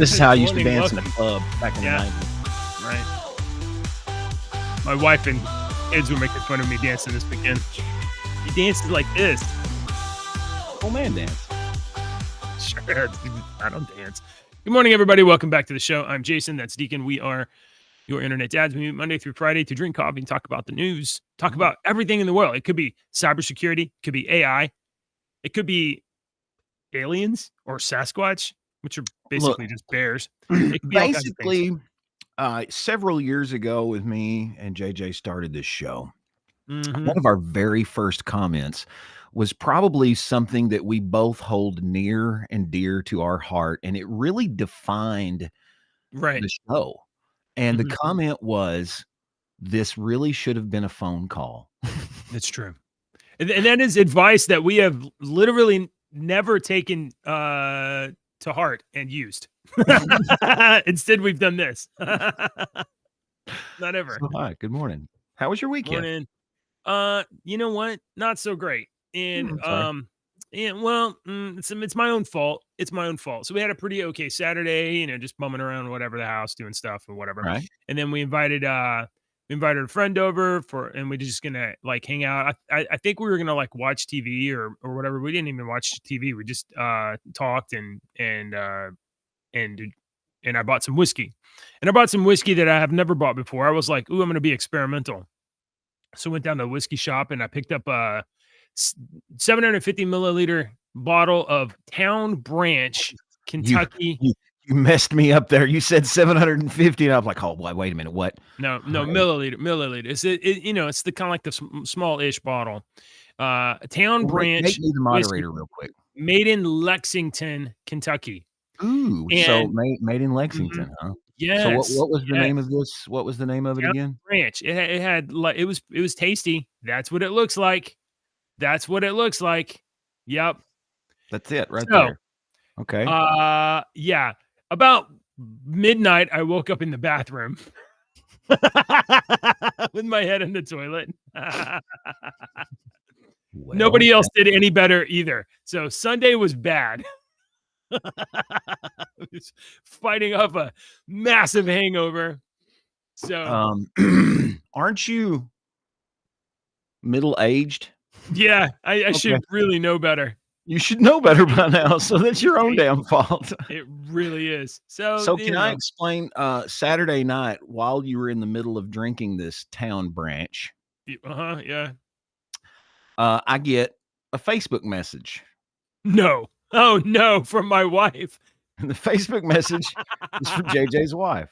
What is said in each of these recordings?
This is how I used to dance in a club back in the 90s. Right. My wife and kids were making fun of me dancing this weekend. He danced like this. Oh man, dance. Sure, I don't dance. Good morning, everybody. Welcome back to the show. I'm Jason. That's Deacon. We are your internet dads. We meet Monday through Friday to drink coffee and talk about the news, talk about everything in the world. It could be cybersecurity, it could be AI, it could be aliens or Sasquatch, which are basically just bears. It could be all kinds of things. Several years ago with me and JJ started this show. Mhm. One of our very first comments was probably something that we both hold near and dear to our heart, and it really defined Right. the show. And the Mhm. comment was, "This really should have been a phone call." It's true. And that is advice that we have literally never taken to heart and used. Instead, we've done this. Not ever. So, hi, good morning. How was your weekend? Morning. You know what? Not so great. And Sorry. it's my own fault. It's my own fault. So we had a pretty okay Saturday, just bumming around whatever the house, doing stuff or whatever. Right. And then we invited a friend over and we're just gonna like hang out. I think we were gonna like watch TV or whatever. We didn't even watch TV. We just talked and I bought some whiskey. And I bought some whiskey that I have never bought before. I was like, ooh, I'm gonna be experimental. So I went down to the whiskey shop and I picked up a 750 milliliter bottle of Town Branch, Kentucky. You messed me up there. You said 750, and I'm like, oh, wait a minute, what? No, milliliter. It's the kind of like the small-ish bottle. Town Branch. Make me the moderator whiskey, real quick. made in Lexington, Kentucky. Ooh, so made in Lexington, huh? Yes. So what was the name of this? What was the name of it again? Branch. It was tasty. That's what it looks like. That's what it looks like. Yep. That's it right there. Okay. Yeah. About midnight, I woke up in the bathroom with my head in the toilet. Nobody else did any better either. So Sunday was bad. I was fighting off a massive hangover. So aren't you middle-aged? Yeah, I should really know better. You should know better by now, so that's your own damn fault. It really is. So can I explain, Saturday night, while you were in the middle of drinking this Town Branch, yeah. I get a Facebook message. No. Oh, no, from my wife. And the Facebook message is from JJ's wife.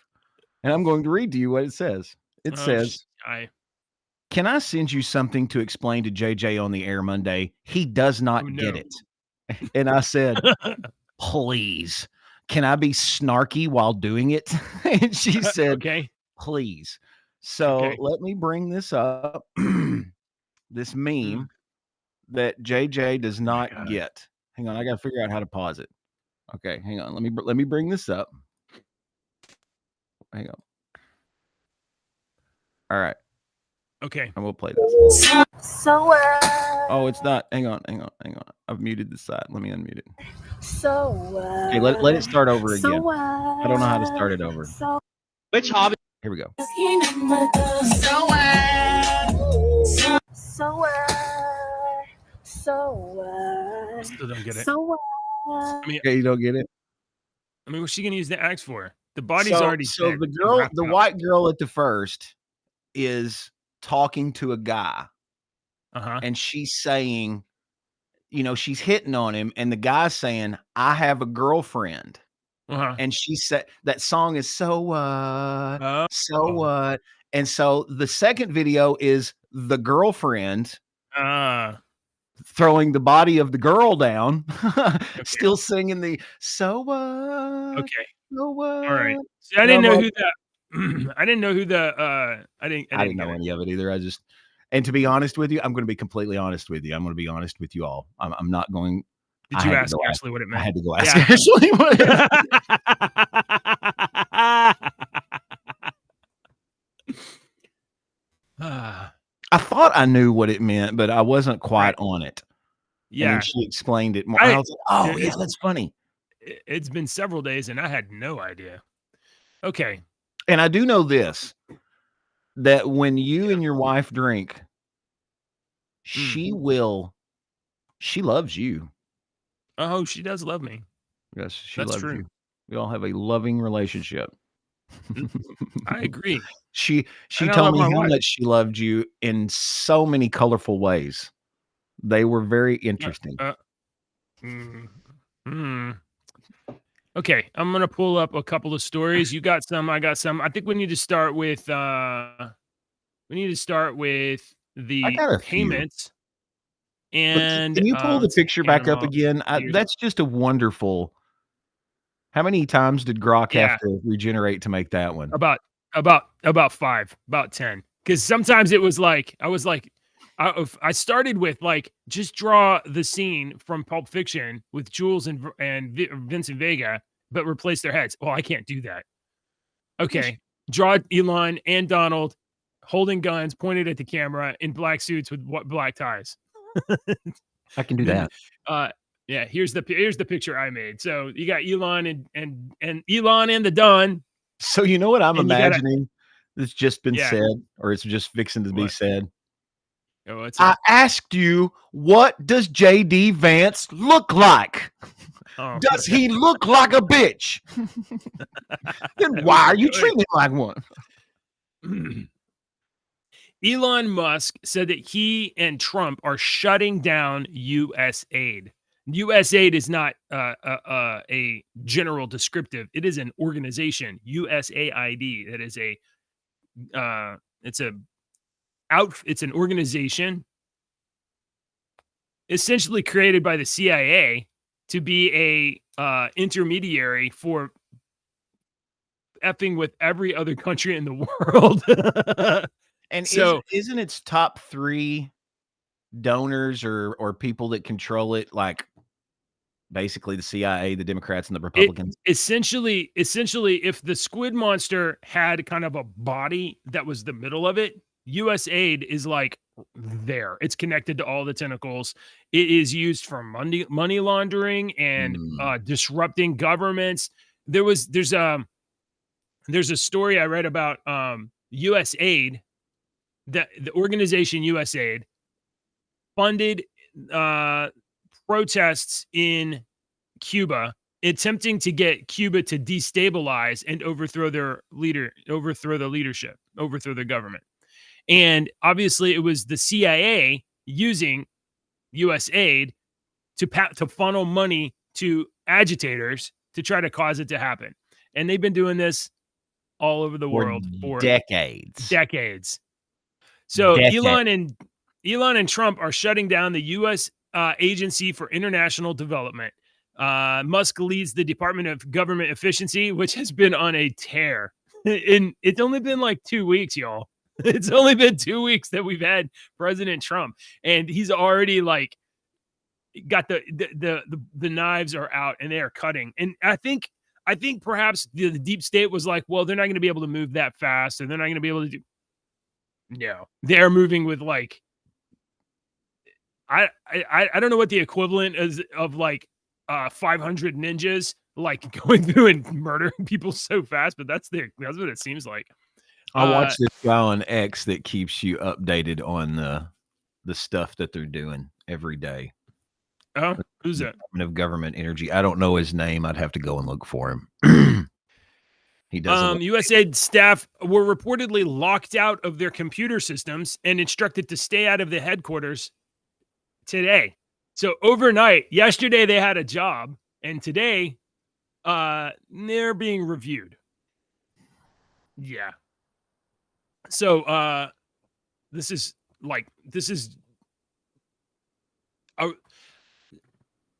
And I'm going to read to you what it says. It says, "Can I send you something to explain to JJ on the air Monday? He does not get it." And I said, "Please, can I be snarky while doing it?" And she said, "Okay, please." So let me bring this up. This meme that JJ does not get. Hang on, I got to figure out how to pause it. Okay, hang on. Let me bring this up. Hang on. All right. Okay. And we'll play this. Oh, it's not. Hang on. I've muted the side. Let me unmute it. Okay, let it start over again. I don't know how to start it over. Which hobby? Here we go. Still don't get it. Okay, you don't get it? I mean, what's she gonna use the axe for? The body's already so dead. the white girl at the first is talking to a guy. And she's saying, she's hitting on him, and the guy's saying, "I have a girlfriend." And she said that song is so what? And so the second video is the girlfriend throwing the body of the girl down, still singing the "so what?" Okay. So what? All right. See, I didn't know who that. I didn't know who the. I didn't know any of it either. And to be honest with you, I'm going to be completely honest with you. I'm going to be honest with you all. I'm not going. Did you ask Ashley what it meant? I had to go ask Ashley what it meant. I thought I knew what it meant, but I wasn't quite on it. Yeah. And then she explained it more. I was like, oh, yeah, that's funny. It's been several days, and I had no idea. Okay. And I do know this, that when you Yeah. and your wife drink, Mm. she loves you. Oh, she does love me. Yes, she That's loves true. you. We all have a loving relationship. I agree. She And I told love me my how wife. much she loved you in so many colorful ways. They were very Uh, interesting. uh, mm, mm. Okay, I'm gonna pull up a couple of stories. You got some, I got some. I think we need to start with I the got a few. payments But and can you pull the let's see, picture back up Panama. again? Here's That's just a wonderful. How many times did Grok have yeah, to regenerate to make that one? about 5, about 10. Because sometimes it was like I was like, I started with like just draw the scene from Pulp Fiction with Jules and Vincent Vega, but replace their heads. Well, I can't do that. Yes, Okay, draw Elon and Donald holding guns pointed at the camera in black suits with black ties. I can do Then, that. yeah, here's the picture I made. So you got Elon and Elon and the Don, So you know what I'm and you got to imagining that's just been yeah. said, or it's just fixing to be What? said? Oh, what's I that? asked you, what does JD Vance look like? Oh, Does he look like a bitch? Then that would why be are you good. treating him like one? Elon Musk said that he and Trump are shutting down USAID. USAID is not a general descriptive; it is an organization. USAID. That is a it's a it's an organization essentially created by the CIA to be a intermediary for effing with every other country in the world. And So isn't its top 3 donors or people that control it, like, basically the CIA, the Democrats, and the it Republicans? essentially, if the squid monster had kind of a body that was the middle of it, USAID is like there. It's connected to all the tentacles. It is used for money laundering and Mm. disrupting governments. There's a story I read about USAID, the organization USAID funded uh, protests in Cuba, attempting to get Cuba to destabilize and overthrow their leadership, overthrow their government. And obviously, it was the CIA using USAID to funnel money to agitators to try to cause it to happen. And they've been doing this all over the For world for decades. decades. So Decades. Elon and Trump are shutting down the U.S. Agency for International Development. Musk leads the Department of Government Efficiency, which has been on a tear. And it's only been like 2 weeks, y'all. It's only been 2 weeks that we've had President Trump, and he's already like got the knives are out and they are cutting. And I think perhaps the deep state was like, well, they're not going to be able to move that fast, and they're not going to be able to do. No, they're moving with like I don't know what the equivalent is of like 500 ninjas like going through and murdering people so fast, but that's what it seems like. I watch this guy on X that keeps you updated on the stuff that they're doing every day. Oh, who's that? Department of Government Energy. I don't know his name. I'd have to go and look for him. He does a lot. USAID staff were reportedly locked out of their computer systems and instructed to stay out of the headquarters today. So overnight, yesterday they had a job, and today they're being reviewed. Yeah. So this is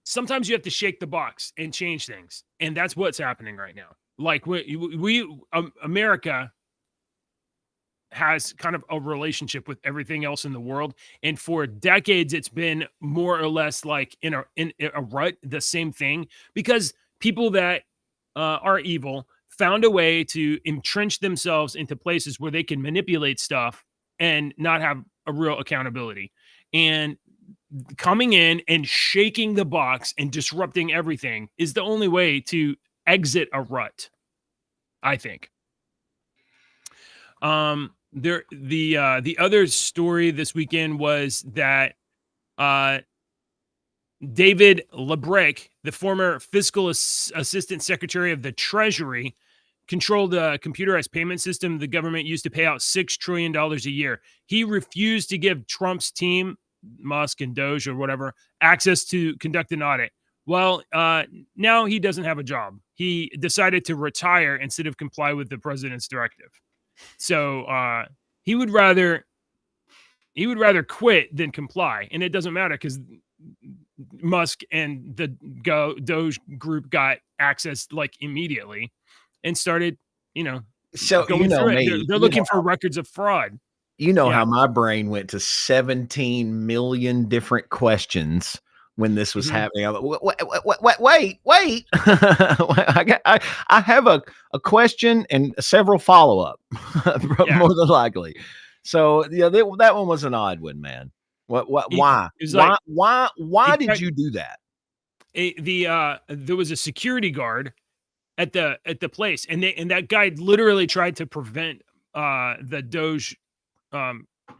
sometimes you have to shake the box and change things, and that's what's happening right now. Like America has kind of a relationship with everything else in the world, and for decades it's been more or less like in a rut, the same thing, because people that are evil found a way to entrench themselves into places where they can manipulate stuff and not have a real accountability. And coming in and shaking the box and disrupting everything is the only way to exit a rut, I think. The other story this weekend was that David Lebrecht, the former fiscal assistant secretary of the Treasury, controlled a computerized payment system the government used to pay out $6 trillion a year. He refused to give Trump's team, Musk and Doge or whatever, access to conduct an audit. Well, now he doesn't have a job. He decided to retire instead of comply with the president's directive. So he would rather quit than comply, and it doesn't matter because Musk and the Doge group got access like immediately and started, so going through me, it. They're looking for records of fraud. How my brain went to 17 million different questions when this was happening. I'm like, wait. I have a question and several follow-up, more than likely. So that one was an odd one, man. Why did you do that? There was a security guard at the place, and that guy literally tried to prevent the Doge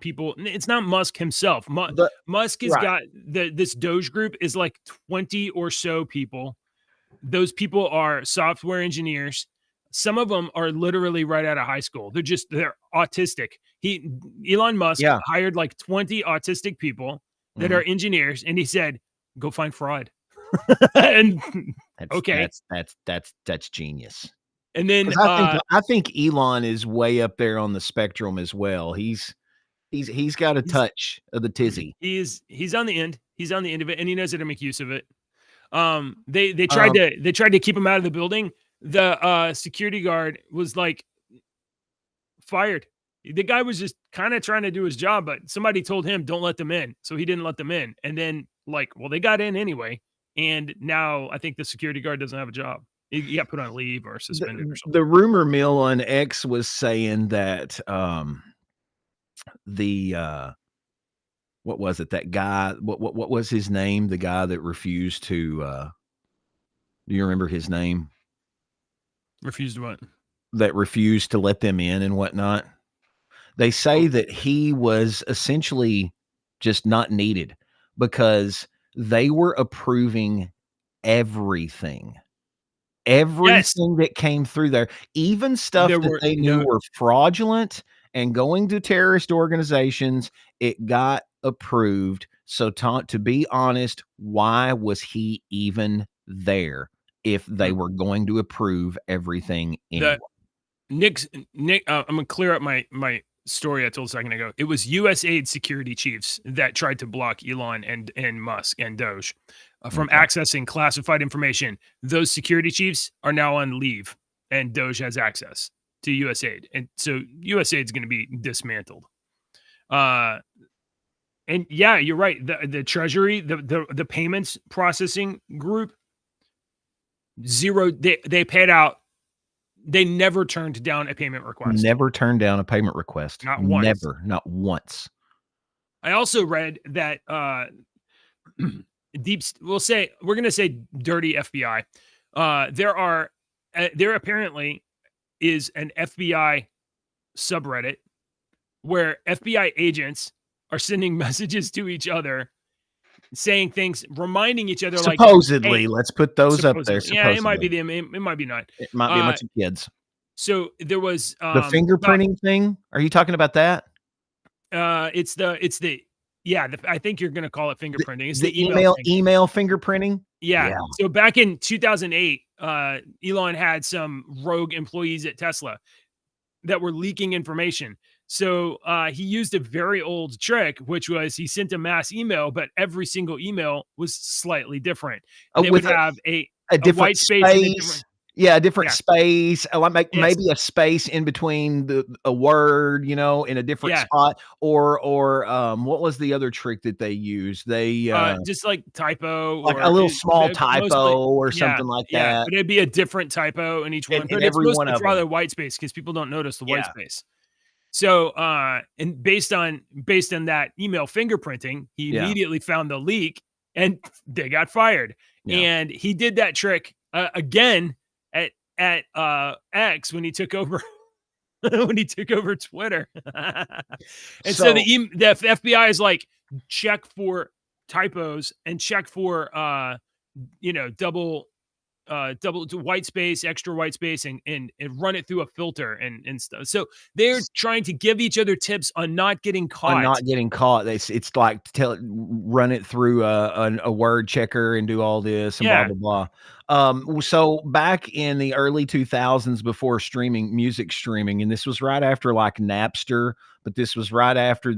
people. It's not Musk himself. Musk has got this Doge group is like 20 or so people. Those people are software engineers. Some of them are literally right out of high school. They're autistic. Elon Musk hired like 20 autistic people that are engineers, and he said, "Go find fraud." And that's genius. And then I think Elon is way up there on the spectrum as well. He's got a touch of the tizzy. He's on the end. He's on the end of it, and he knows how to make use of it. They tried to keep him out of the building. The security guard was like fired. The guy was just kind of trying to do his job, but somebody told him don't let them in, so he didn't let them in. And then they got in anyway, and now I think the security guard doesn't have a job. He got put on leave or suspended or something. The rumor mill on X was saying that what was it? That guy, what was his name? The guy that refused to do you remember his name? Refused what? That refused to let them in and whatnot. They say that he was essentially just not needed because they were approving everything that came through there, even stuff that they knew were fraudulent and going to terrorist organizations. It got approved. So to be honest, why was he even there if they were going to approve everything anyway? Nick, I'm gonna clear up my story I told a second ago. It was USAID security chiefs that tried to block Elon and Musk and Doge from accessing classified information. Those security chiefs are now on leave, and Doge has access to USAID, and so USAID is going to be dismantled. And yeah, you're right. The Treasury, the payments processing group, zero. They paid out. They never turned down a payment request. Never turned down a payment request. Not once. Never. Not once. I also read that we're going to say dirty FBI. There apparently is an FBI subreddit where FBI agents are sending messages to each other, saying things, reminding each other, supposedly, like, hey, let's put those up there. Yeah, it might be them. It might be not. It might be a bunch of kids. So there was the fingerprinting thing. Are you talking about that? It's the I think you're going to call it fingerprinting. It's the email fingerprinting. Yeah. So back in 2008, Elon had some rogue employees at Tesla that were leaking information. So he used a very old trick, which was he sent a mass email, but every single email was slightly different. They would have a different white space. A different space. Maybe a space in between a word, in a different spot. Or what was the other trick that they used? They just like typo, like a little small typo or something like that. But it'd be a different typo in each one. But it's mostly for the white space because people don't notice the white space. So, and based on that email fingerprinting, he immediately found the leak, and they got fired. Yeah. And he did that trick again at X when he took over when he took over Twitter. And so the FBI is like, check for typos and check for double white space, extra white space, and run it through a filter and stuff. So they're trying to give each other tips on not getting caught. On not getting caught. It's like run it through a word checker and do all this and blah blah blah. So back in the early 2000s, before music streaming, and this was right after like Napster, but this was right after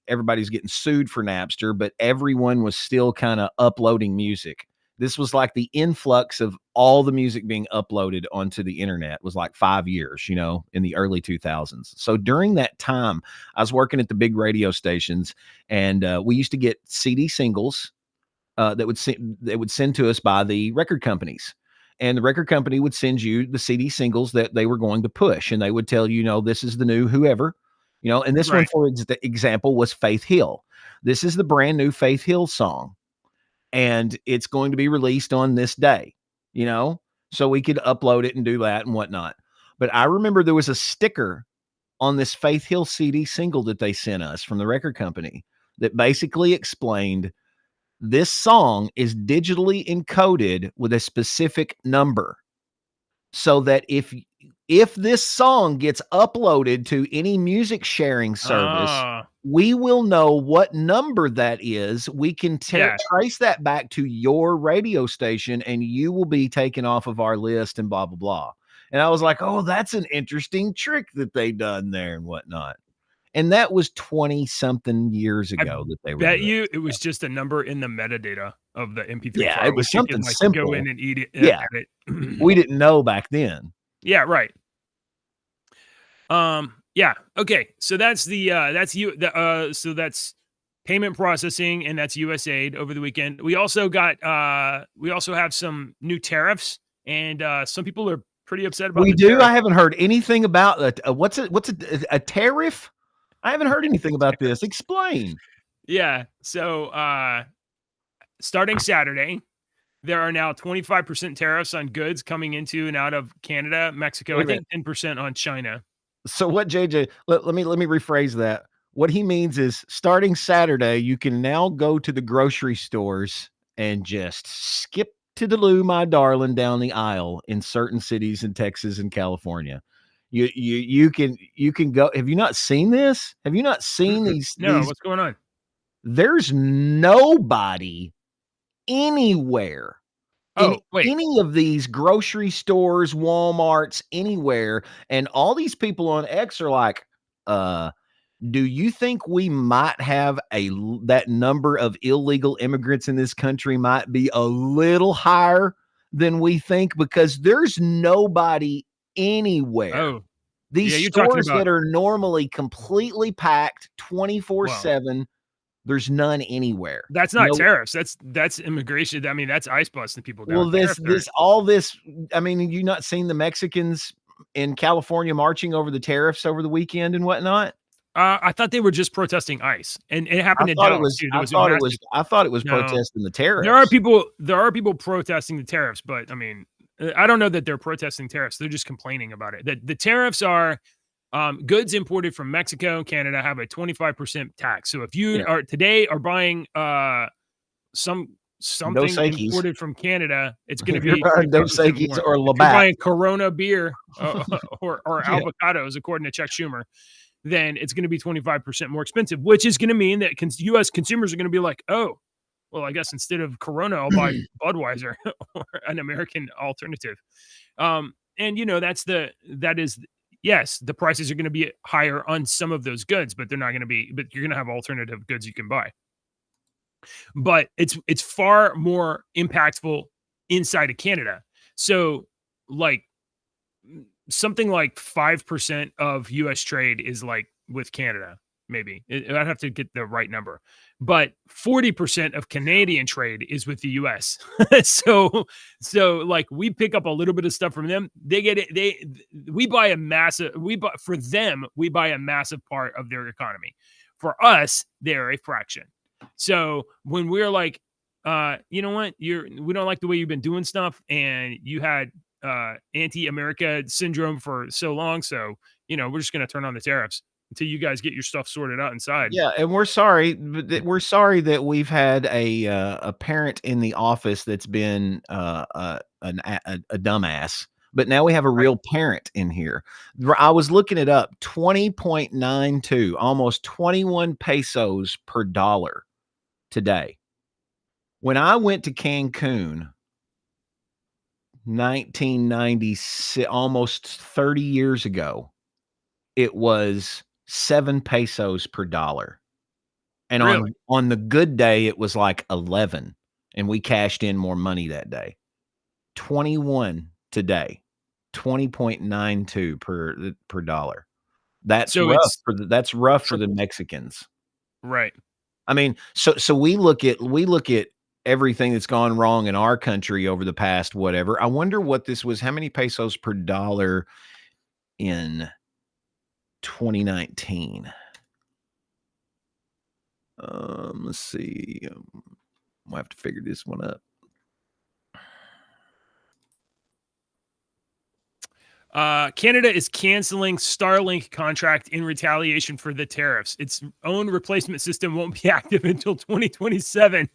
everybody's getting sued for Napster, but everyone was still kind of uploading music. This was like the influx of all the music being uploaded onto the internet was like 5 years, in the early 2000s. So during that time, I was working at the big radio stations, and we used to get CD singles that would send to us by the record companies. And the record company would send you the CD singles that they were going to push, and they would tell you, this is the new whoever, and this one, for example, was Faith Hill. This is the brand new Faith Hill song, and it's going to be released on this day, so we could upload it and do that and whatnot. But I remember there was a sticker on this Faith Hill CD single that they sent us from the record company that basically explained this song is digitally encoded with a specific number, so that if this song gets uploaded to any music sharing service, we will know what number that is. We can trace that back to your radio station, and you will be taken off of our list and blah, blah, blah. And I was like, oh, that's an interesting trick that they done there and whatnot. And that was 20 something years ago that they were. Bet you it was just a number in the metadata of the MP3 file. Yeah, it was something simple. Go in and eat it. Yeah. We didn't know back then. Yeah, right. Yeah. Okay. So that's so that's payment processing, and that's USAID over the weekend. We also have some new tariffs, and some people are pretty upset about. Tariff. I haven't heard anything about that. What's a tariff? I haven't heard anything about this. Explain. Yeah. So, starting Saturday, there are now 25% tariffs on goods coming into and out of Canada, Mexico. I think 10% on China. So what, JJ, let me rephrase that. What he means is, starting Saturday, you can now go to the grocery stores and just skip to the loo, my darling, down the aisle in certain cities in Texas and California. You can go. Have you not seen this? Have you not seen these? No, what's going on? There's nobody anywhere in any of these grocery stores, Walmarts, anywhere. And all these people on X are like, do you think we might have that number of illegal immigrants in this country might be a little higher than we think? Because there's nobody anywhere. Oh, these stores that are normally completely packed 24/7, there's none anywhere. That's not tariffs. That's immigration. I mean, that's ICE busting people down. Well, I mean, you not seen the Mexicans in California marching over the tariffs over the weekend and whatnot? I thought they were just protesting ICE, and it happened in Dallas too. I thought it was protesting the tariffs. There are people protesting the tariffs, but I mean, I don't know that they're protesting tariffs. They're just complaining about it. The tariffs are goods imported from Mexico and Canada have a 25% tax. So if you are buying something imported from Canada, it's going to be Dos Equis or Labatt. If you're buying Corona beer or avocados, according to Chuck Schumer, then it's going to be 25% more expensive, which is going to mean that U.S. consumers are going to be like, oh, well, I guess instead of Corona, I'll buy Budweiser or an American alternative. And yes, the prices are going to be higher on some of those goods, but but you're going to have alternative goods you can buy. But it's far more impactful inside of Canada. So like something like 5% of US trade is like with Canada. maybe. I'd have to get the right number. But 40% of Canadian trade is with the US. so like we pick up a little bit of stuff from them. They get it. We buy a massive part of their economy. For us, they're a fraction. So when we're like, you know what, we don't like the way you've been doing stuff, and you had anti-America syndrome for so long, so we're just going to turn on the tariffs until you guys get your stuff sorted out inside. Yeah, and we're sorry, we're sorry that we've had a parent in the office that's been a dumbass, but now we have a real parent in here. I was looking it up, 20.92, almost 21 pesos per dollar today. When I went to Cancun, 1996, almost 30 years ago, it was 7 pesos per dollar. And Really? on the good day, it was like 11, and we cashed in more money that day. 21 today, 20.92 per dollar. That's So rough it's for the Mexicans. right. I mean, so we look at everything that's gone wrong in our country over the past whatever. I wonder what this was. How many pesos per dollar in 2019? Let's see. We'll have to figure this one up. Canada is canceling Starlink contract in retaliation for the tariffs. Its own replacement system won't be active until 2027.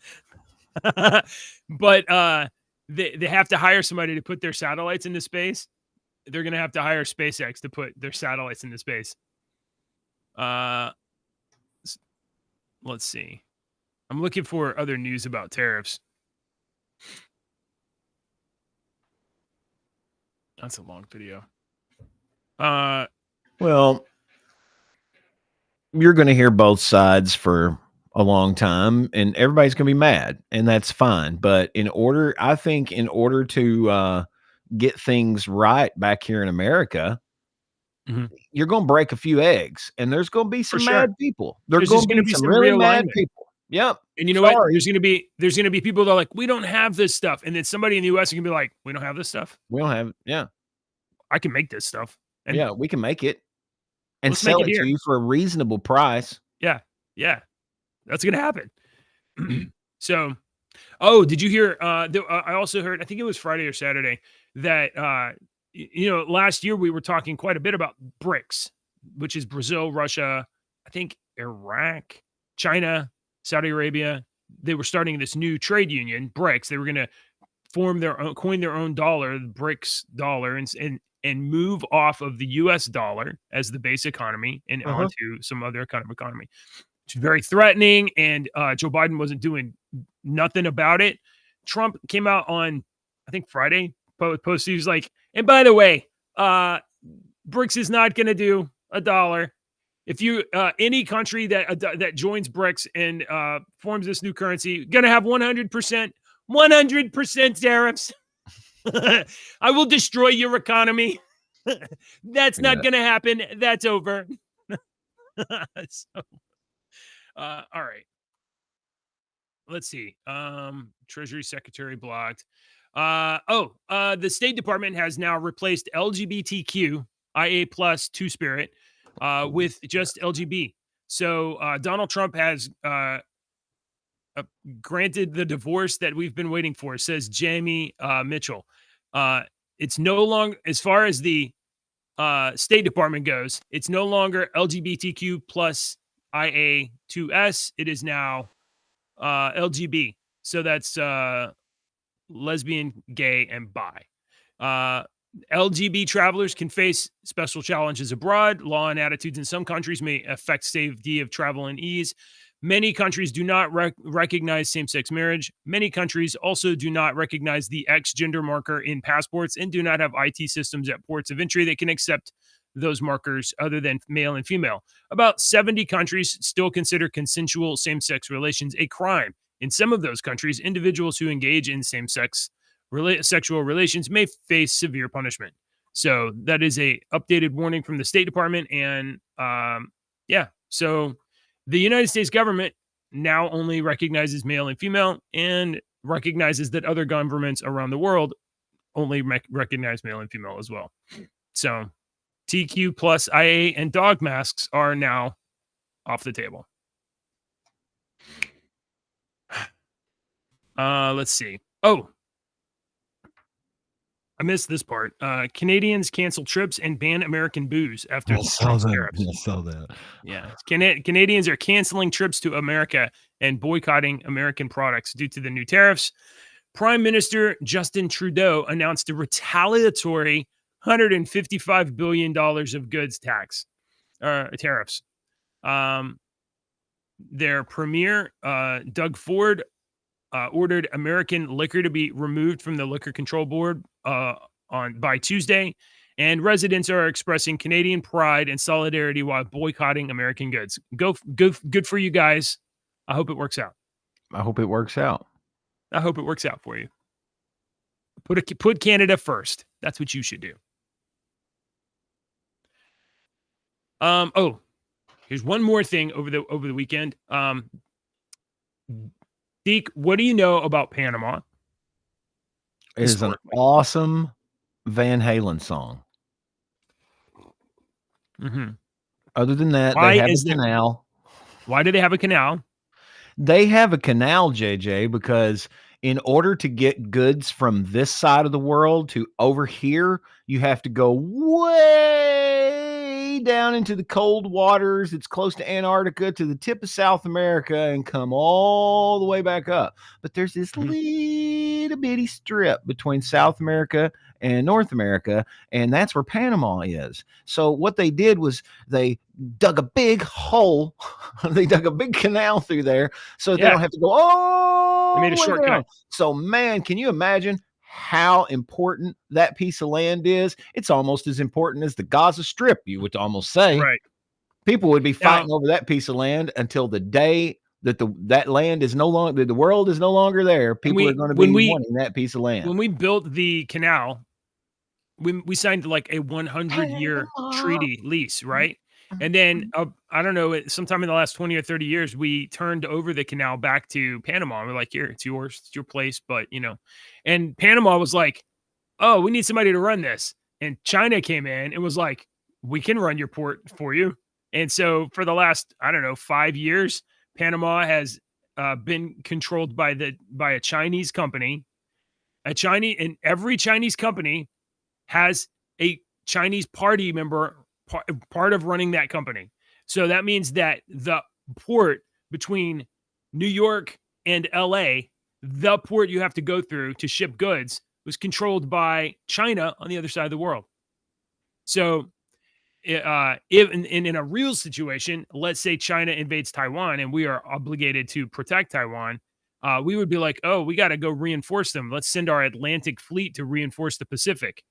But they have to hire somebody to put their satellites into space. They're going to have to hire SpaceX to put their satellites into space. Let's see. I'm looking for other news about tariffs. That's a long video. Well, you're going to hear both sides for a long time, and everybody's going to be mad, and that's fine. But I think in order to get things right back here in America, you're going to break a few eggs, and there's going to be some mad people. There's going to be some really mad people. Yep. And you know what? There's going to be people that are like, we don't have this stuff. And then somebody in the US is going to be like, we don't have this stuff. We don't have it. Yeah. I can make this stuff. And yeah, we can make it and sell it to you for a reasonable price. Yeah. Yeah. That's going to happen. So, did you hear? I also heard, I think it was Friday or Saturday, that, last year we were talking quite a bit about BRICS, which is Brazil, Russia, I think Iraq, China, Saudi Arabia. They were starting this new trade union, BRICS. They were going to coin their own dollar, the BRICS dollar, and move off of the US dollar as the base economy and onto some other kind of economy. It's very threatening, and Joe Biden wasn't doing nothing about it. Trump came out on, I think, Friday, post. He was like, and by the way, BRICS is not going to do a dollar. If you any country that joins BRICS and forms this new currency, going to have 100% tariffs. I will destroy your economy. That's not going to happen. That's over. All right. Let's see. Treasury Secretary blocked. The State Department has now replaced LGBTQ IA plus Two-Spirit with just LGB. So Donald Trump has granted the divorce that we've been waiting for, says Jamie Mitchell. It's no longer, as far as the State Department goes, it's no longer LGBTQ plus IA2S. It is now LGB. So that's lesbian, gay, and bi. LGB travelers can face special challenges abroad. Law and attitudes in some countries may affect safety of travel and ease. Many countries do not recognize same-sex marriage. Many countries also do not recognize the X gender marker in passports and do not have IT systems at ports of entry that can accept those markers other than male and female. About 70 countries still consider consensual same-sex relations a crime. In some of those countries, individuals who engage in same-sex sexual relations may face severe punishment. So that is a updated warning from the State Department. And so The United States government now only recognizes male and female, and recognizes that other governments around the world only recognize male and female as well. So TQ plus IA and dog masks are now off the table. Let's see. Oh, I missed this part. Canadians cancel trips and ban American booze after tariffs. I saw that. Yeah. Canadians are canceling trips to America and boycotting American products due to the new tariffs. Prime Minister Justin Trudeau announced a retaliatory $155 billion of goods tax tariffs. Their premier, Doug Ford, ordered American liquor to be removed from the Liquor Control Board by Tuesday, and residents are expressing Canadian pride and solidarity while boycotting American goods. Good for you guys. I hope it works out. I hope it works out. I hope it works out for you. Put Canada first. That's what you should do. Oh, here's one more thing over the weekend. Deke, what do you know about Panama? It is an awesome Van Halen song. Mm-hmm. Other than that, they have a canal. Why do they have a canal? They have a canal, JJ, because in order to get goods from this side of the world to over here, you have to go way down into the cold waters. It's close to Antarctica, to the tip of South America, and come all the way back up. But there's this little bitty strip between South America and North America, and that's where Panama is. So what they did was they dug a big hole. They dug a big canal through there so they don't have to go, they made a shortcut. So, man, can you imagine how important that piece of land is? It's almost as important as the Gaza Strip, you would almost say. Right. People would be fighting over that piece of land until the day that that land is no longer, the world is no longer there. People are going to be wanting that piece of land. When we built the canal, we signed like a 100-year treaty lease, right? And then, I don't know, sometime in the last 20 or 30 years, we turned over the canal back to Panama. And we're like, here, it's yours, it's your place. But, and Panama was like, oh, we need somebody to run this. And China came in and was like, we can run your port for you. And so for the last, 5 years, Panama has been controlled by a Chinese company. And every Chinese company has a Chinese party member part of running that company. So that means that the port between New York and LA, the port you have to go through to ship goods, was controlled by China on the other side of the world. So if in a real situation, let's say China invades Taiwan and we are obligated to protect Taiwan, we would be like, oh, we got to go reinforce them. Let's send our Atlantic fleet to reinforce the Pacific.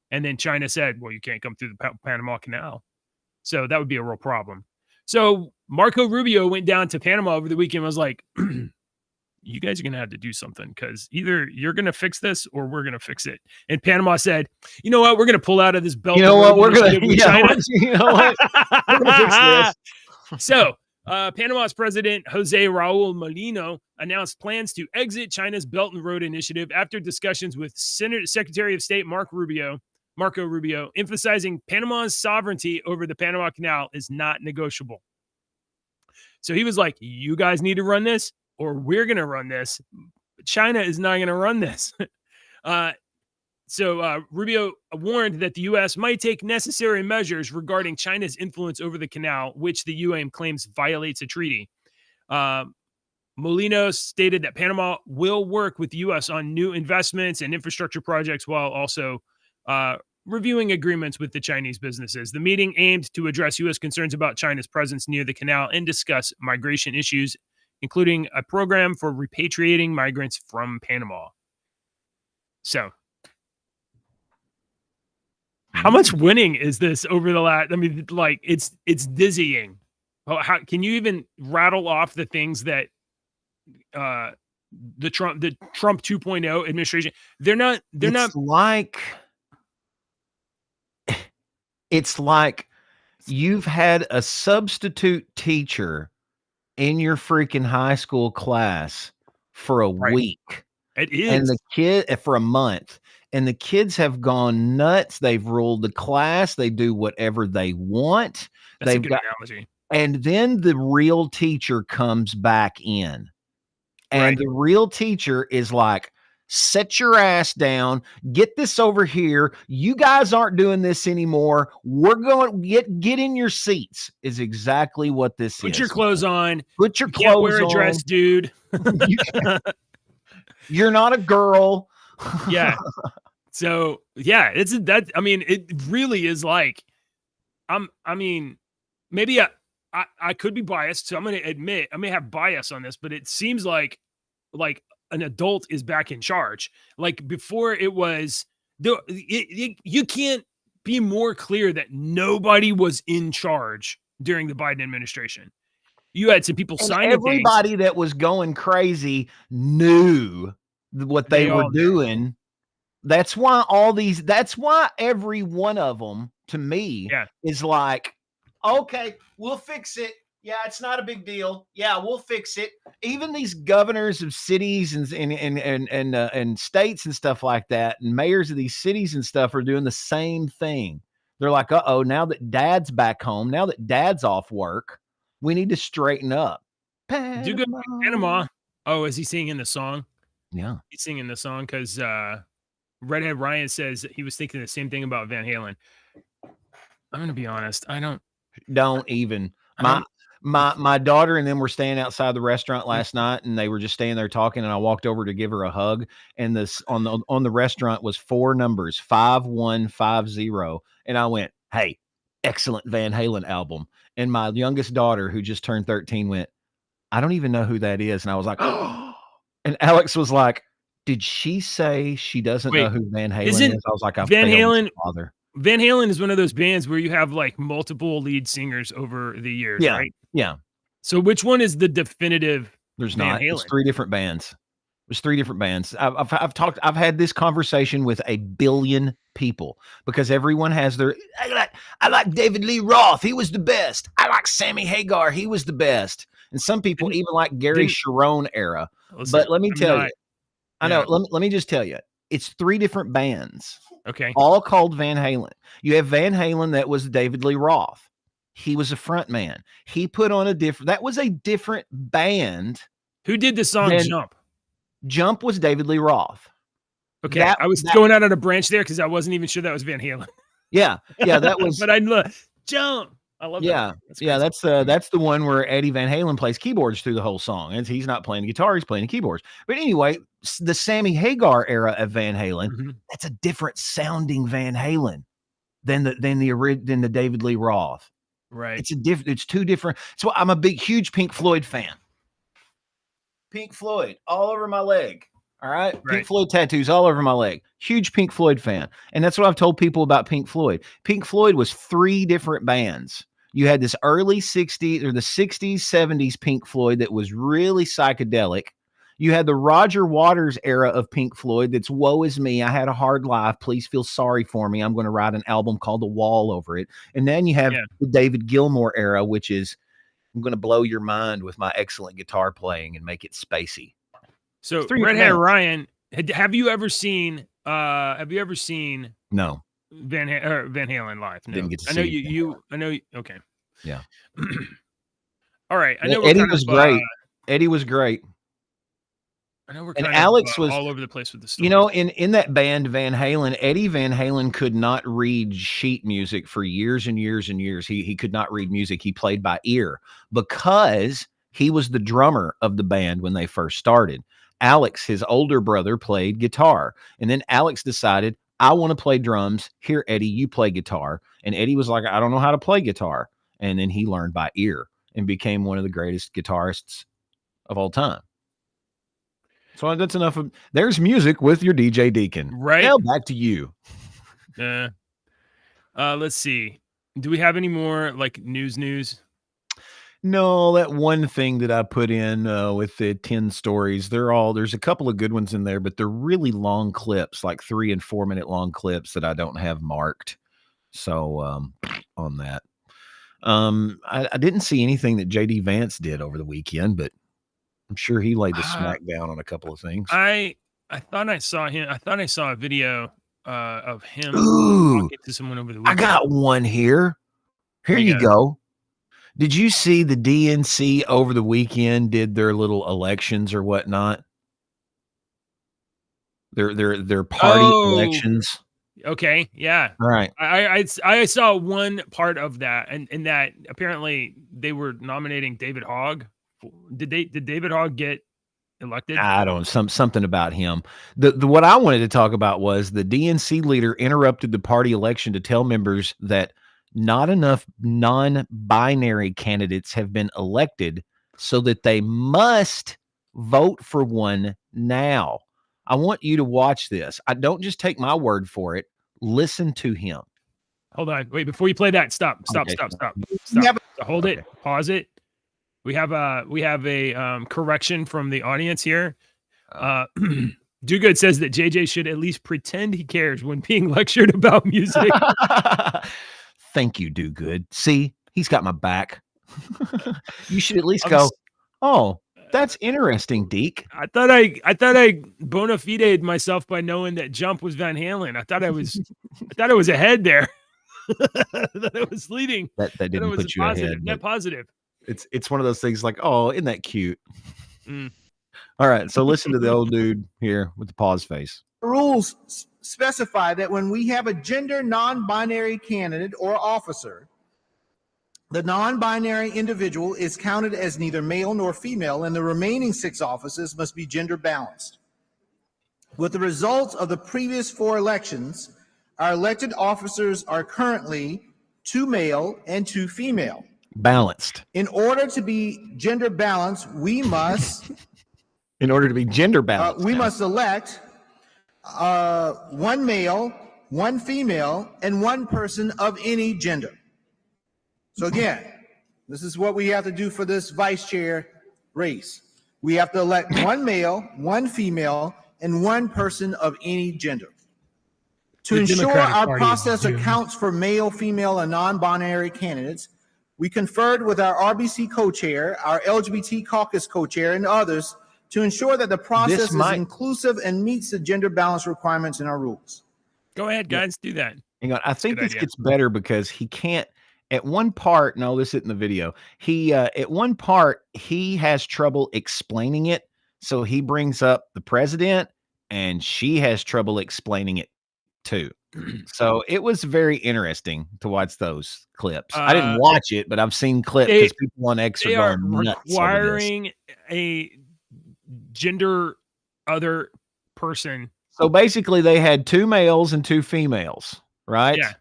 And then China said, well, you can't come through the Panama Canal. So that would be a real problem. So Marco Rubio went down to Panama over the weekend and was like, you guys are going to have to do something because either you're going to fix this or we're going to fix it. And Panama said, you know what? We're going to pull out of this belt. You know what? We're going to China. You know what? We're going to fix this. So Panama's president, Jose Raul Molino, announced plans to exit China's Belt and Road Initiative after discussions with Secretary of State Marco Rubio, emphasizing Panama's sovereignty over the Panama Canal is not negotiable. So he was like, you guys need to run this or we're going to run this. China is not going to run this. So Rubio warned that the U.S. might take necessary measures regarding China's influence over the canal, which the UN claims violates a treaty. Molino stated that Panama will work with the U.S. on new investments and infrastructure projects while also reviewing agreements with the Chinese businesses. The meeting aimed to address U.S. concerns about China's presence near the canal and discuss migration issues, including a program for repatriating migrants from Panama. So, how much winning is this over the last? I mean, like it's dizzying. How can you even rattle off the things that the Trump 2.0 administration? It's like you've had a substitute teacher in your freaking high school class for a Right. week. It And is. the kid for a month. And the kids have gone nuts. They've ruled the class. They do whatever they want. That's a They've good got, analogy. and then the real teacher comes back in. And Right. the real teacher is like, set your ass down, get this over here. You guys aren't doing this anymore. We're going get in your seats, is exactly what this Put is. your clothes on. Put your You can't clothes wear a dress, on. dude. You're not a girl. Yeah. So yeah, it's that. I mean, it really is like, I mean, maybe I could be biased, so I'm going to admit I may have bias on this, but it seems like an adult is back in charge. Like before, it was you can't be more clear that nobody was in charge during the Biden administration. You had some people And signing things. everybody that was going crazy knew what they were doing. That's why every one of them to me is like, okay, we'll fix it. Yeah, it's not a big deal. Yeah, we'll fix it. Even these governors of cities and states and stuff like that, and mayors of these cities and stuff are doing the same thing. They're like, uh-oh, now that dad's back home, now that dad's off work, we need to straighten up. Do good Panama. Oh, is he singing the song? Yeah. He's singing the song because Redhead Ryan says he was thinking the same thing about Van Halen. I'm gonna be honest. Don't even. My daughter and them were standing outside the restaurant last night, and they were just standing there talking. And I walked over to give her a hug, and this on the restaurant was 4 numbers, 5150, and I went, "Hey, excellent Van Halen album." And my youngest daughter, who just turned 13, went, "I don't even know who that is," and I was like, "Oh!" And Alex was like, "Did she say she doesn't know who Van Halen is?" I was like, "I Van failed Halen, father." Van Halen is one of those bands where you have like multiple lead singers over the years, right? Yeah. So which one is the definitive? There's Van not. Halen? It's 3 different bands. There's 3 different bands. I've had this conversation with a billion people because everyone has their. I like David Lee Roth. He was the best. I like Sammy Hagar. He was the best. And some people even like Gary Sharon era. But let me tell you, I know. Let me just tell you, it's 3 different bands. Okay. All called Van Halen. You have Van Halen, that was David Lee Roth. He was a front man. He put on that was a different band. Who did the song Jump? Jump was David Lee Roth. Okay. I was going out on a branch there because I wasn't even sure that was Van Halen. Yeah. That was. But I love Jump. I love that. That's the one where Eddie Van Halen plays keyboards through the whole song. And he's not playing the guitar, he's playing the keyboards. But anyway, the Sammy Hagar era of Van Halen, that's a different sounding Van Halen than the David Lee Roth. Right. It's 2 different. So I'm a huge Pink Floyd fan. Pink Floyd all over my leg. All right. Pink Floyd tattoos all over my leg. Huge Pink Floyd fan. And that's what I've told people about Pink Floyd. Pink Floyd was 3 different bands. You had this early 60s or the 60s, 70s Pink Floyd that was really psychedelic. You had the Roger Waters era of Pink Floyd that's woe is me. I had a hard life. Please feel sorry for me. I'm going to write an album called The Wall over it. And then you have the David Gilmour era, which is I'm going to blow your mind with my excellent guitar playing and make it spacey. So Redhead Ryan, have you ever seen no Van Halen live? No. Didn't get to see I know you okay. Yeah. All right. I know Eddie was great. Eddie was great. I know we're kind of Alex was all over the place with the story. You know, in that band Van Halen, Eddie Van Halen could not read sheet music for years and years and years. He could not read music. He played by ear because he was the drummer of the band when they first started. Alex, his older brother, played guitar. And then Alex decided, I want to play drums. Here, Eddie, you play guitar. And Eddie was like, I don't know how to play guitar. And then he learned by ear and became one of the greatest guitarists of all time. So that's enough of there's music with your DJ Deacon. Right. Now back to you. Let's see. Do we have any more like news? No, that one thing that I put in with the 10 stories, there's a couple of good ones in there, but they're really long clips, like 3 and 4 minute long clips that I don't have marked. So on that. I didn't see anything that JD Vance did over the weekend, but I'm sure he laid the smack down on a couple of things. I thought I saw him. I thought I saw a video of him Ooh, talking to someone over the I weekend. got one here. Here you go. Did you see the DNC over the weekend did their little elections or whatnot? Their party elections. Okay, yeah. All right. I saw one part of that, and that apparently they were nominating David Hogg. Did David Hogg get elected? I don't know, something about him. The what I wanted to talk about was the DNC leader interrupted the party election to tell members that not enough non-binary candidates have been elected, so that they must vote for one now. I want you to watch this. I don't just take my word for it. Listen to him. Hold on. Wait, before you play that, stop. Okay. So hold it. Pause it. We have a correction from the audience here. Do Good says that JJ should at least pretend he cares when being lectured about music. Thank you, Do Good. See, he's got my back. You should at least go, oh, that's interesting, Deke. I thought I bona fide'd myself by knowing that Jump was Van Halen. I thought I was ahead there. That I was leading. That didn't put you ahead. Net positive. It's one of those things like, oh, isn't that cute? All right, so listen to the old dude here with the pause face. Rules specify that when we have a gender non-binary candidate or officer, the non-binary individual is counted as neither male nor female, and the remaining 6 offices must be gender balanced. With the results of the previous 4 elections, our elected officers are currently 2 male and 2 female. Balanced. In order to be gender balanced, we must we must elect 1 male, 1 female, and 1 person of any gender. So again, this is what we have to do for this vice chair race. We have to elect 1 male, 1 female, and 1 person of any gender. To ensure our process accounts for male, female, and non-binary candidates, we conferred with our RBC co-chair, our LGBT caucus co-chair, and others to ensure that the process is inclusive and meets the gender balance requirements in our rules. Go ahead, guys, do that. Hang on. I think this gets better because he can't, at one part, no, this isn't in the video. He, at one part, he has trouble explaining it. So he brings up the president and she has trouble explaining it too. So it was very interesting to watch those clips. I didn't watch it, but I've seen clips because people on X are going nuts. Requiring a gender other person. So basically, they had 2 males and 2 females, right? Yeah,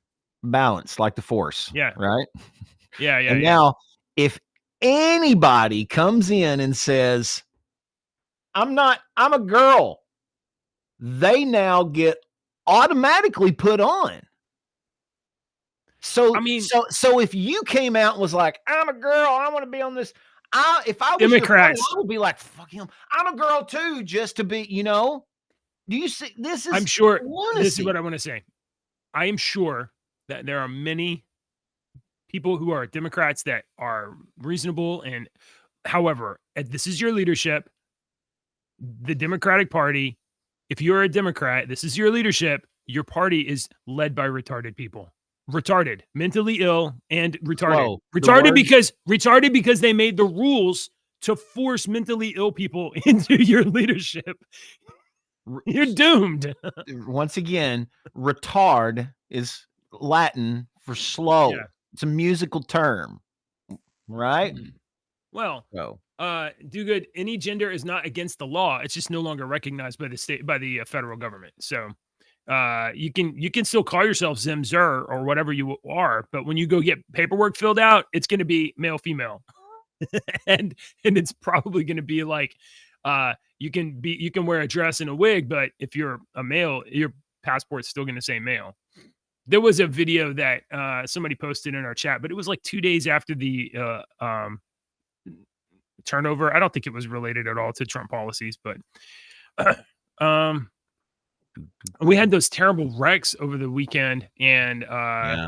balanced like the Force. Yeah, right. Yeah. And now, if anybody comes in and says, "I'm a girl," they now get automatically put on. So, I mean, so if you came out and was like, "I'm a girl, I want to be on this," if I was Democrats, I would be like, "Fuck him, I'm a girl too," just to be, Do you see? This is. I'm sure. This is what I want to say. I am sure that there are many people who are Democrats that are reasonable, and however, this is your leadership, the Democratic Party. If you're a Democrat, this is your leadership. Your party is led by retarded people. Retarded, mentally ill, and retarded. Whoa, retarded because they made the rules to force mentally ill people into your leadership. You're doomed. Once again, retard is Latin for slow. Yeah. It's a musical term, right? Well, do good. Any gender is not against the law. It's just no longer recognized by the state, by the federal government. So you can still call yourself Zim Zur or whatever you are, but when you go get paperwork filled out, it's going to be male, female, and it's probably going to be like you can wear a dress and a wig, but if you're a male, your passport's still going to say male. There was a video that somebody posted in our chat, but it was like 2 days after the turnover. I don't think it was related at all to Trump policies, but we had those terrible wrecks over the weekend, and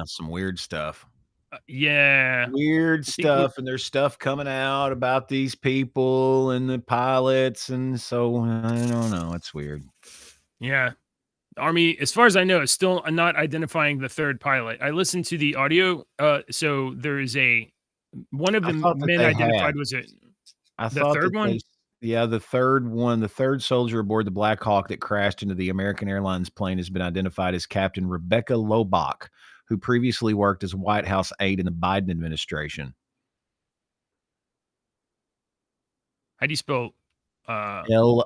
some weird stuff. Yeah. Weird stuff, and there's stuff coming out about these people and the pilots, and so I don't know. It's weird. Yeah. Army, as far as I know, is still not identifying the third pilot. I listened to the audio. So there is one of I the thought that men they had. identified was I the thought third that one. the third one, the third soldier aboard the Black Hawk that crashed into the American Airlines plane has been identified as Captain Rebecca Lobach, who previously worked as White House aide in the Biden administration. How do you spell? Lobach.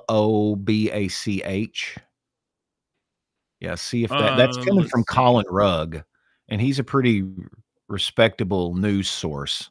Yeah, see if that's coming Let's from see. Colin Rugg, and he's a pretty respectable news source.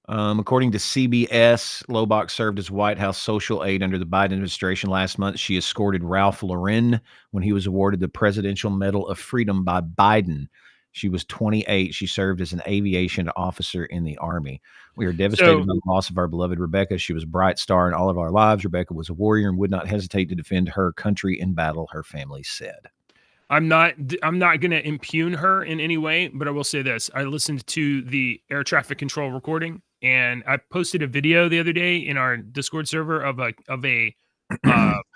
According to CBS, Lobach served as White House social aide under the Biden administration. Last month, she escorted Ralph Lauren when he was awarded the Presidential Medal of Freedom by Biden. She was 28. She served as an aviation officer in the Army. We are devastated by the loss of our beloved Rebecca. She was a bright star in all of our lives. Rebecca was a warrior and would not hesitate to defend her country in battle, her family said. I'm not going to impugn her in any way, but I will say this. I listened to the air traffic control recording, and I posted a video the other day in our Discord server of a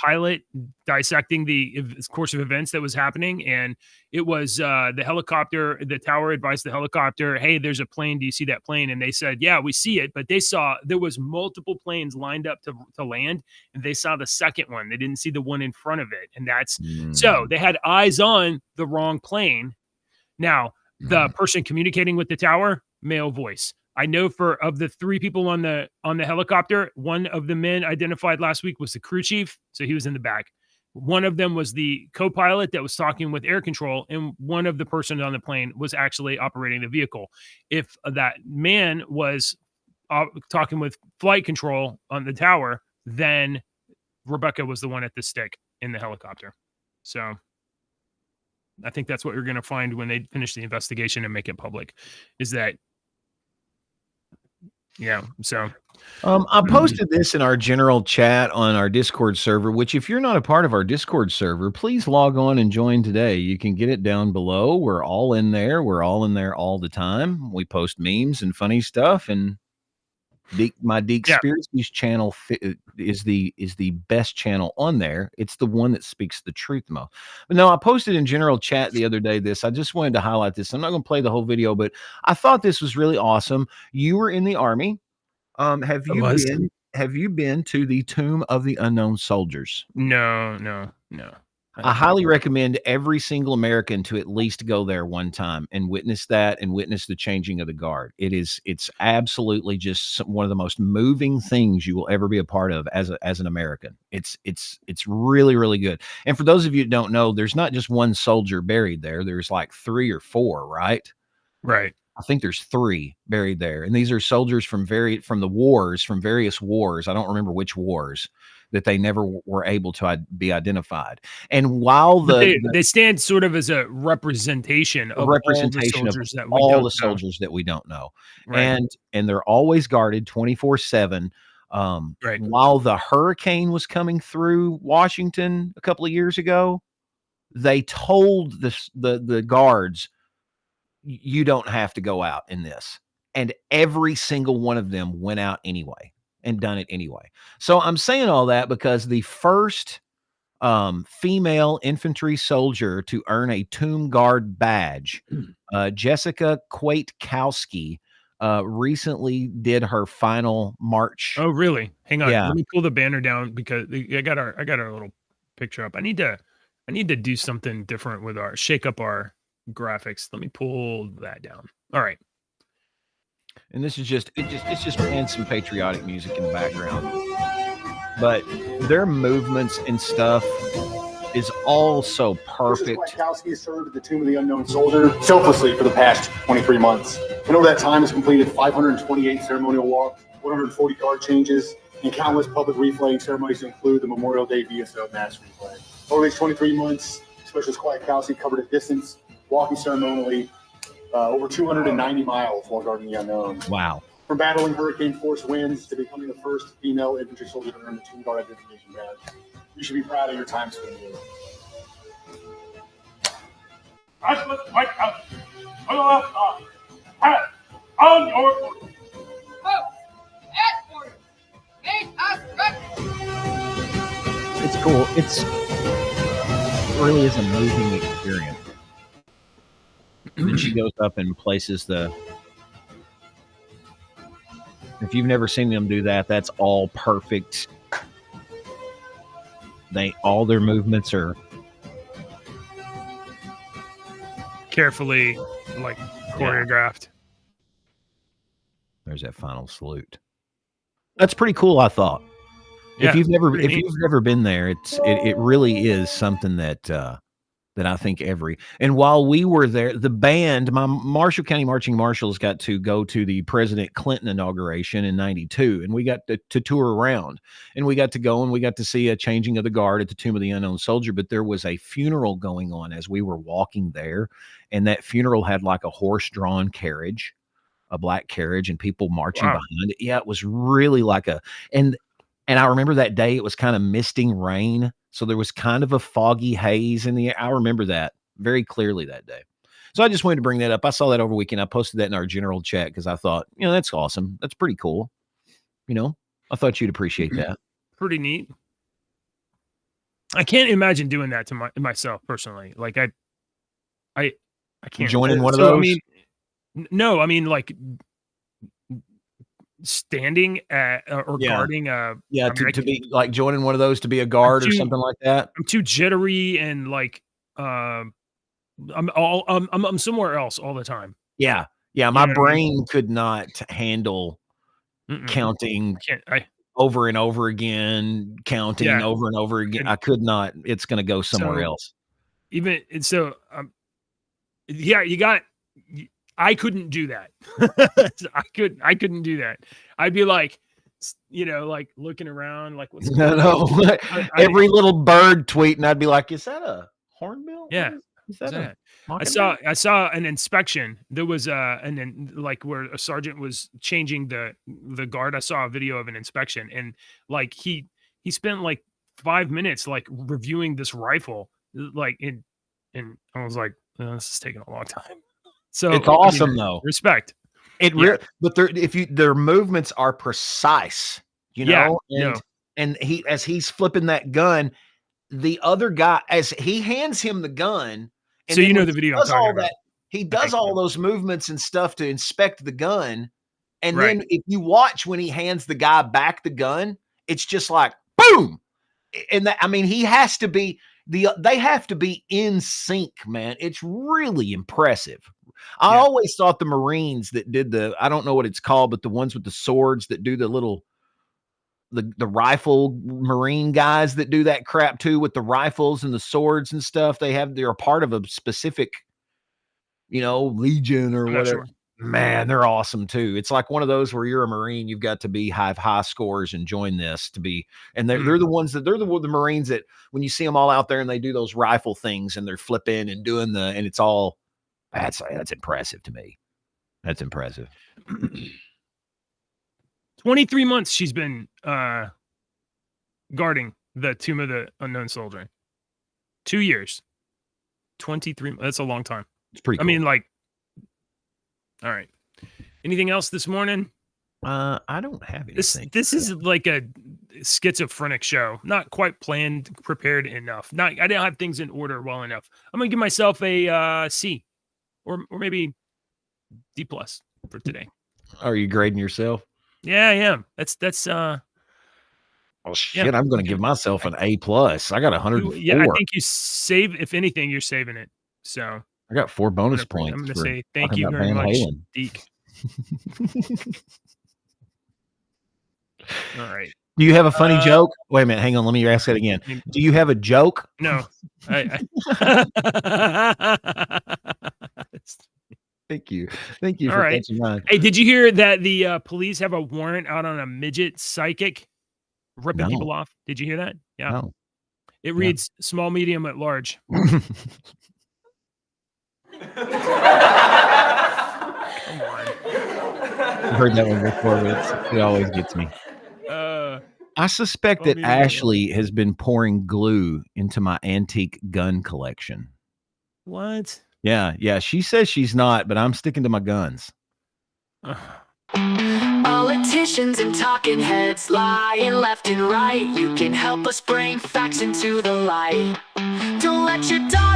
pilot dissecting the course of events that was happening. And it was the helicopter, the tower advised the helicopter, hey, there's a plane. Do you see that plane? And they said, yeah, we see it. But they saw there was multiple planes lined up to land, and they saw the second one. They didn't see the one in front of it. And that's so they had eyes on the wrong plane. Now, the person communicating with the tower, male voice. I know of the three people on the helicopter, one of the men identified last week was the crew chief, so he was in the back. One of them was the co-pilot that was talking with air control, and one of the persons on the plane was actually operating the vehicle. If that man was talking with flight control on the tower, then Rebecca was the one at the stick in the helicopter. So I think that's what you're going to find when they finish the investigation and make it public, is that. Yeah. So I posted this in our general chat on our Discord server, which if you're not a part of our Discord server, please log on and join today. You can get it down below. We're all in there. We're all in there all the time. We post memes and funny stuff, and my Deek Conspiracies channel is the best channel on there. It's the one that speaks the truth the most. But no, I posted in general chat the other day this. I just wanted to highlight this. I'm not going to play the whole video, but I thought this was really awesome. You were in the Army. Have you been to the Tomb of the Unknown Soldiers? No. I highly recommend every single American to at least go there one time and witness that and witness the changing of the guard. It's absolutely just one of the most moving things you will ever be a part of as an American. It's really, really good. And for those of you that don't know, there's not just one soldier buried there. There's like 3 or 4, right? Right. I think there's 3 buried there. And these are soldiers from various wars. I don't remember which wars, that they never were able to be identified. And while they stand sort of as a representation of all the soldiers that we don't know. Right. And they're always guarded 24/7. Right. While the hurricane was coming through Washington a couple of years ago, they told the guards, you don't have to go out in this. And every single one of them went out anyway and done it anyway. So I'm saying all that because the first female infantry soldier to earn a Tomb Guard badge, Jessica Kwiatkowski, recently did her final march. Oh, really? Hang on. Yeah. Let me pull the banner down because I got our little picture up. I need to do something different with shake up our graphics. Let me pull that down. All right. And this is it's just playing some patriotic music in the background. But their movements and stuff is all so perfect. Kwiatkowski has served at the Tomb of the Unknown Soldier selflessly for the past 23 months. And over that time has completed 528 ceremonial walks, 140 guard changes, and countless public reflaying ceremonies to include the Memorial Day VSO mass replay. Over these 23 months, Specialist Kwiatkowski covered a distance, walking ceremonially, over 290 miles while guarding the unknown. Wow. From battling hurricane force winds to becoming the first female infantry soldier to earn the Tomb Guard identification badge. You should be proud of your time spent here. That's what the White House for the left side has on your border. Folks, at border, make us ready. It's cool. It really is a moving experience. And then she goes up and places the. If you've never seen them do that, that's all perfect. All their movements are carefully, like, choreographed. There's that final salute. That's pretty cool, I thought. Yeah, if you've never been there, it really is something that I think and while we were there, the band, my Marshall County Marching Marshals got to go to the President Clinton inauguration in 92, and we got to tour around, and we got to go and we got to see a changing of the guard at the Tomb of the Unknown Soldier, but there was a funeral going on as we were walking there, and that funeral had like a horse-drawn carriage, a black carriage, and people marching behind it. Yeah, it was really like and I remember that day it was kind of misting rain. So there was kind of a foggy haze in the air. I remember that very clearly that day. So I just wanted to bring that up. I saw that over weekend. I posted that in our general chat because I thought, that's awesome. That's pretty cool. I thought you'd appreciate that. Pretty neat. I can't imagine doing that to myself personally. Like I can't join one of those. I mean, like standing at or guarding to be like joining one of those to be a guard or something like that. I'm too jittery and like I'm somewhere else all the time. Yeah my brain could not handle counting over and over again, over and over again. I could not. It's going to go somewhere else. I couldn't do that. I couldn't do that. I'd be like, like looking around, like what's going on? Every little bird tweeting, I'd be like, is that a hornbill? Yeah. Is that I saw an inspection. There was like where a sergeant was changing the guard. I saw a video of an inspection, and like he spent like 5 minutes like reviewing this rifle, like and I was like, this is taking a long time. So it's awesome though. Respect. But their movements are precise, and as he's flipping that gun, the other guy, as he hands him the gun, and so the video I'm talking about. He does all those movements and stuff to inspect the gun, and then if you watch when he hands the guy back the gun, it's just like boom, and he has to be they have to be in sync, man. It's really impressive. I always thought the Marines that did I don't know what it's called, but the ones with the swords that do the rifle Marine guys that do that crap too with the rifles and the swords and stuff. They're a part of a specific, legion or whatever. Sure. Man, they're awesome too. It's like one of those where you're a Marine, you've got to have high scores and join this to be. And they're the ones they're the Marines that when you see them all out there and they do those rifle things and they're flipping and doing and it's all. That's impressive to me. That's impressive. 23 months she's been guarding the Tomb of the Unknown Soldier. 2 years. 23. That's a long time. It's pretty cool. All right. Anything else this morning? I don't have anything. This is like a schizophrenic show. Not quite planned, prepared enough. I didn't have things in order well enough. I'm going to give myself a C. Or maybe D+ for today. Are you grading yourself? Yeah, I am. That's oh shit, I'm going to give myself an A+. I got 104. Yeah, I think you save. If anything, you're saving it. So I got 4 bonus points. I'm going to say thank you very much, Deke. All right. Do you have a funny joke? Wait a minute. Hang on. Let me ask that again. Do you have a joke? No. Thank you. Thank you for catching mine. Hey, did you hear that the police have a warrant out on a midget psychic ripping people off? Did you hear that? Yeah. No. It reads small, medium, at large. Come on. I've heard that one before, but it always gets me. I suspect that Ashley has been pouring glue into my antique gun collection. What? Yeah. She says she's not, but I'm sticking to my guns. Politicians and talking heads lying left and right. You can help us bring facts into the light. Don't let your dog